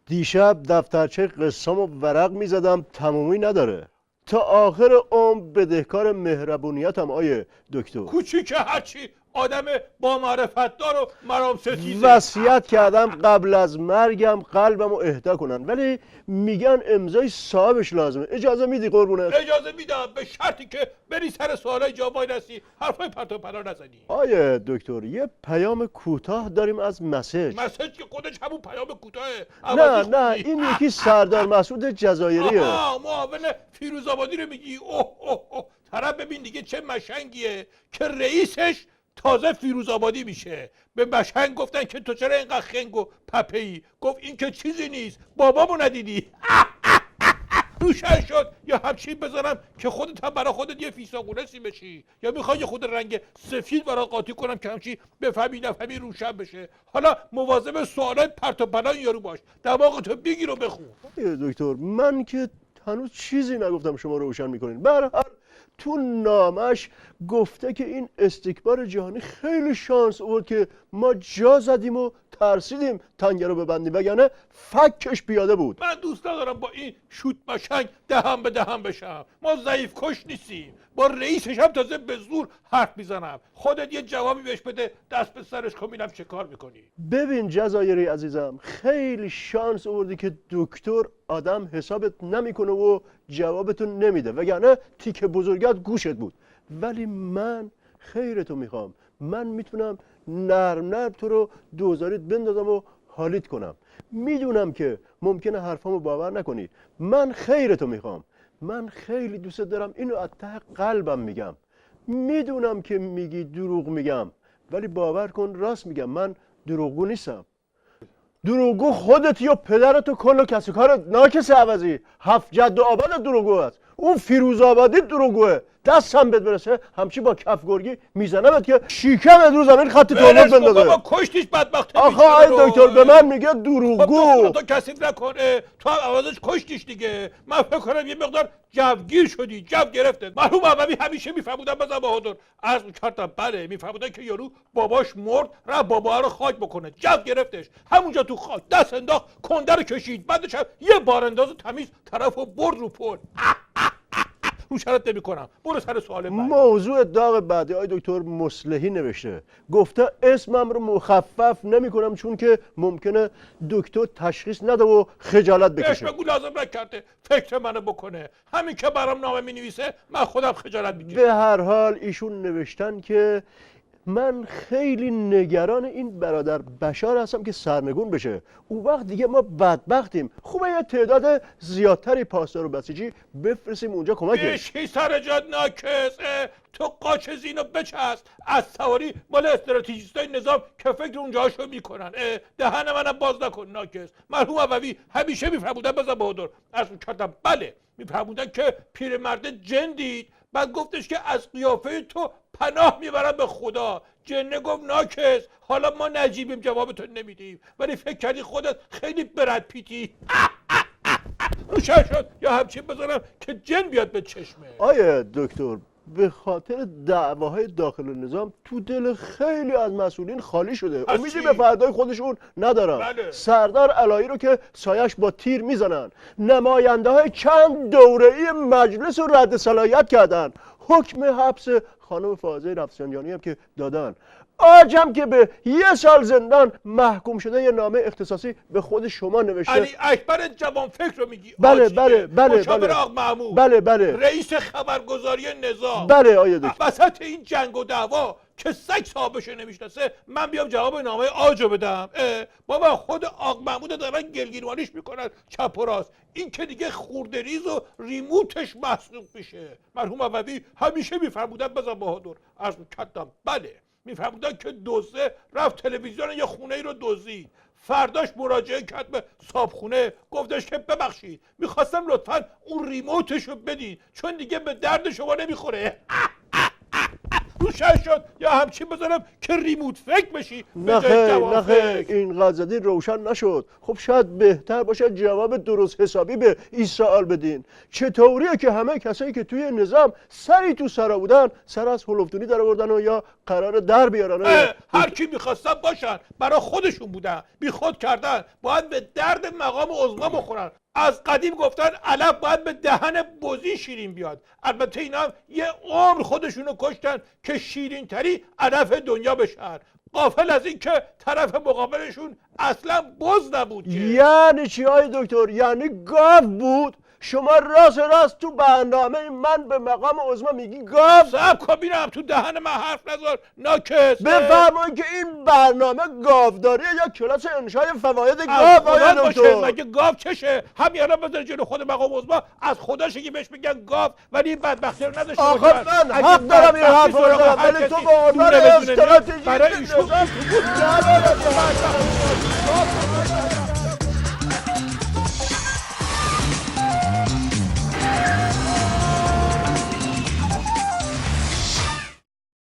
دیشب دفترچه قسامو ورق میزدم تمومی نداره. تا آخر عمر بدهکار مهربونیتم آیه دکتر. کوچیک هرچی آدم با معرفت دار و مرام ستیزه. وصیت کردم قبل از مرگم قلبمو اهدا کنن، ولی میگن امضای صاحبش لازمه. اجازه میدی قربونت؟ اجازه میدم به شرطی که بری سر سوالای جا وای نستی، حرفای پرت و پلا نزنی. آیه دکتر یه پیام کوتاه داریم از مسیج. مسیج که خودش همون پیام کوتاهه. نه این یکی سردار مسعود جزایریه. معاون فیروزآبادی رو میگی؟ اوه اوه اوه، طرف ببین دیگه چه مشنگیه که رئیسش تازه فیروزآبادی میشه. به مشنگ گفتن که تو چرا اینقدر خنگ و پپه‌ای؟ گفت این که چیزی نیست، بابامو ندیدی؟ روشن شد. یا همچین بذارم که خودت هم برای خودت یه فیساغونسی بشی، یا میخوای یه خود رنگ سفید برات قاطی کنم که همچین بفهمی نفهمی روشن بشه. حالا مواظب سوالای پرت و پلا یارو باش، دماغتو بگیر و بخون. دکتر من که هنوز چیزی نگفتم شما روشن میکنین. به هر حال تو نامش گفته که این استکبار جهانی خیلی شانس آورد که ما جا زدیم و ترسیدیم تنگه رو ببندیم، وگرنه فکش پیاده بود. من دوست ندارم با این شوت مشنگ دهن به دهن بشم. ما ضعیف کش نیستیم. با رئیسش هم تازه به زور حرف میزنم. خودت یه جوابی بهش بده، دست به سرش کن ببینم چه کار میکنی. ببین جزایری عزیزم، خیلی شانس آوردی که دکتر آدم حسابت نمیکنه و جوابتون نمیده، وگرنه تیکه بزرگت گوشت بود. ولی من خیرتو میخوام. من میتونم نرم تو رو دوزاریت بندازم و حالیت کنم. میدونم که ممکنه حرفامو باور نکنی. من خیرتو میخوام. من خیلی دوست دارم، اینو از ته قلبم میگم. میدونم که میگی دروغ میگم، ولی باور کن راست میگم. من دروغگو نیستم. دروغگو خودتی و پدرت و کل و کسی کارت. ناکس عوضی 7 جد و آباد دروغگو هست. اون فیروزآبادی دروغگوه. دستم بهت برسه همچی با کف گرگی میزنمت که شیکمت رو زمین خط تولد بندازه. بابا کشتیش بدبخت. آخه آی دکتر به من میگه دروغگو. تو کثیف نکنه، تو هم عوضش کشتیش دیگه. من فکر کنم یه مقدار جوگیر شدی، جو گرفته. مرحوم عوضی همیشه میفهمودن بزن بهادر، عرض کردم بله میفهمودن که یارو باباش مرد رفت بابا رو خاک بکنه، جو گرفتش همونجا تو خاک دست انداخت، کنده رو کشید، بعدش هم یه بارانداز تمیز طرفو برد رو پل. روشنت نمی کنم. برو سر سوال بعدی. موضوع داغ بعدی آی دکتر مصلحی نوشته. گفته اسمم رو مخفف نمی کنم چون که ممکنه دکتر تشخیص نده و خجالت بکشه. بگو لازم نکرده فکر منو بکنه. همین که برام نامه می نویسه من خودم خجالت میکشم. به هر حال ایشون نوشتن که من خیلی نگران این برادر بشار هستم که سرنگون بشه. اون وقت دیگه ما بدبختیم. خوبه یه تعداد زیادتری پاسدار و بسیجی بفرستیم اونجا کمکش. بشی سر جات ناکس. تو قاچ زینو بچست. از سواری مال استراتژیستای نظام که فکر اونجاشو میکنن. دهن منم باز نکن ناکس. مرحوم عوضی همیشه میفرمودن بزن بهادر. از کردم بله میفرمودن که پیرمرد جن دید، بعد گفتش که از قیافه تو پناه میبرم به خدا. جنه گفت ناکس حالا ما نجیبیم جوابتون نمیدیم، ولی فکر کردی خودت خیلی برد پیتی. روشن شد یا همچین بذارم که جن بیاد به چشمه. آیه دکتر به خاطر دعواهای داخل نظام تو دل خیلی از مسئولین خالی شده. امیدی به فردای خودشون ندارن. بله. سردار علایی رو که سایش با تیر میزنن، نماینده های چند دوره‌ای مجلس رو رد صلاحیت کردن، حکم حبس خانم فاضل رفسنجانی هم که دادن، آجم که به 1 سال زندان محکوم شده یه نامه اختصاصی به خود شما نوشته. علی اکبر جوان فکر رو میگی؟ بله مشاور آق محمود. بله رئیس خبرگزاری نظام. بله آیه دکتر. وسط این جنگ و دعوا که سگ صاحبش نمیشناسه من بیام جواب نامه آجو بدم؟ بابا خود آق محمود دارن گلگیروانیش میکنن چپ و راست. این که دیگه خوردریز و ریموتش مسلوق میشه. مرحوم عوضی همیشه میفرمودن بزن بهادر. عرض کردم بله میفرمودن که دزده رفت تلویزیون یه خونه ای رو دزدید، فرداش مراجعه کرد به صابخونه گفتش که ببخشید میخواستم لطفا اون ریموتش رو بدید چون دیگه به درد شما نمیخوره. روشن شد یا همچین بذارم که ریموت فکر بشی به نه جای خیر جواب نه خیر فکر. این قضیه روشن نشد. خب شاید بهتر باشه جواب درست حسابی به این سوال بدین. چطوریه که همه کسایی که توی نظام سری تو سرا بودن سر از هلوفتونی در آوردن و یا قرار در بیارن؟ هر کی میخواستن باشن برای خودشون بودن، بی خود کردن، باید به درد مقام عظما بخورن. از قدیم گفتن علف باید به دهن بزی شیرین بیاد. البته اینا هم یه عمر خودشونو کشتن که شیرین تری علف دنیا بشن، غافل از این که طرف مقابلشون اصلا بز نبود که. یعنی چی های دکتر؟ یعنی گاو بود؟ شما راست تو برنامه من به مقام عظما میگی گاو؟ صبر کن ببینم، تو دهن من حرف نذار ناکس. بفرمایید که این برنامه گاوداریه یا کلاس انشای فواید از گاو خدا آیا باشه، دکتر؟ مگه گاو چشه؟ همین الان بذار جلو خود مقام عظما از خداشه که بهش میگن گاو، ولی این بدبختی رو نداشته آخه باشن. من اگه حق دارم این حرف بدبختی رو سراغ بزنم، هر ولی تو کسی به عنوان دونه بدونه استراتژی برای ایشون نظام